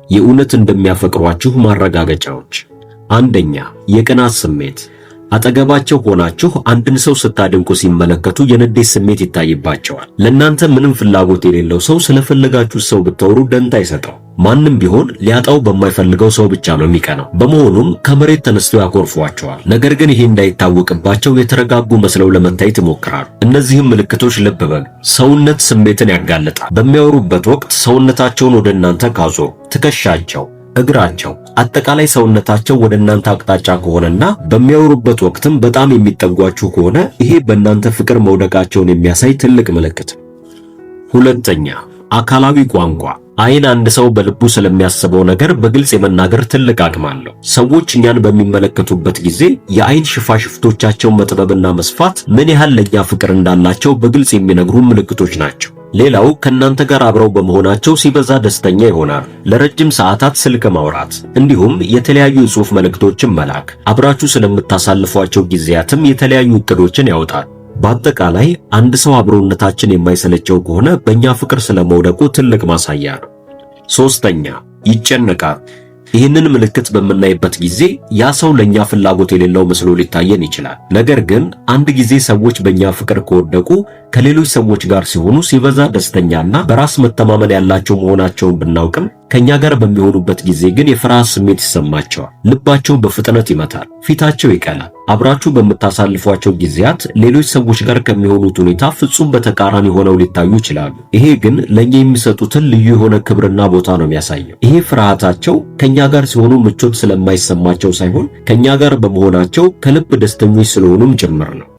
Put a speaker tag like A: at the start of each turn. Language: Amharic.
A: የእውነት እንደሚያፈቅሯችሁ ማረጋገጫዎች። አንደኛ፣ የቅናት ስሜት። አጠገባቸው ሆናችሁ አንድን ሰው ስታደንቁ ሲመለከቱ የንዴት ስሜት ይታይባቸዋል። ለእናንተ ምንም ፍላጎት የሌለው ሰው ስለፈለጋችሁ ሰው ብታወሩ ደንታ አይሰጠው። ማንም ቢሆን ሊያጣው በማይፈልገው ሰው ብቻ ነው የሚቀናው። በመሆኑም ከመሬት ተነስተው ያኮርፏቸዋል። ነገር ግን ይሄ እንዳይታወቅባቸው የተረጋጉ መስለው ለመታየት ይሞክራሉ። እነዚህም ምልክቶች ልብ በሉ። ሰውነት ስሜትን ያጋልጣል። በሚያወሩበት ወቅት ሰውነታቸውን ወደ እናንተ ካዞሩ፣ ትከሻቸው፣ እግራቸው፣ አጠቃላይ ሰውነታቸው ወደ እናንተ አቅጣጫ ከሆነና በሚያወሩበት ወቅትም በጣም የሚጠጓችሁ ከሆነ ይሄ በእናንተ ፍቅር መውደቃቸውን የሚያሳይ ትልቅ ምልክት። ሁለተኛ፣ አካላዊ ቋንቋ። አይን አንድ ሰው በልቡ ስለሚያስበው ነገር በግልጽ የመናገር ትልቅ አቅም አለው። ሰዎች እኛን በሚመለከቱበት ጊዜ የአይን ሽፋሽፍቶቻቸው መጥበብና መስፋት ምን ያህል ለኛ ፍቅር እንዳላቸው በግልጽ የሚነግሩ ምልክቶች ናቸው። ሌላው ከእናንተ ጋር አብረው በመሆናቸው ሲበዛ ደስተኛ ይሆናል። ለረጅም ሰዓታት ስልክ ማውራት፣ እንዲሁም የተለያዩ የጽሑፍ መልእክቶችን መላክ፣ አብራችሁ ስለምታሳልፏቸው ጊዜያትም የተለያዩ እቅዶችን ያወጣል። በአጠቃላይ አንድ ሰው አብሮነታችን የማይሰለቸው ከሆነ በእኛ ፍቅር ስለመውደቁ ትልቅ ማሳያ ነው። ሶስተኛ፣ ይጨነቃል። ይህንን ምልክት በምናይበት ጊዜ ያ ሰው ለኛ ፍላጎት የሌለው መስሎ ሊታየን ይችላል። ነገር ግን አንድ ጊዜ ሰዎች በእኛ ፍቅር ከወደቁ ከሌሎች ሰዎች ጋር ሲሆኑ ሲበዛ ደስተኛና በራስ መተማመን ያላቸው መሆናቸውን ብናውቅም ከኛ ጋር በሚሆኑበት ጊዜ ግን የፍርሃት ስሜት ይሰማቸዋል። ልባቸው በፍጥነት ይመታል፣ ፊታቸው ይቀላል። አብራችሁ በምታሳልፏቸው ጊዜያት ሌሎች ሰዎች ጋር ከሚሆኑት ሁኔታ ፍጹም በተቃራኒ ሆነው ሊታዩ ይችላሉ። ይሄ ግን ለኛ የሚሰጡትን ልዩ የሆነ ክብርና ቦታ ነው የሚያሳየው። ይሄ ፍርሃታቸው ከኛ ጋር ሲሆኑ ምቾት ስለማይሰማቸው ሳይሆን ከኛ ጋር በመሆናቸው ከልብ ደስተኞች ስለሆኑም ጭምር ነው።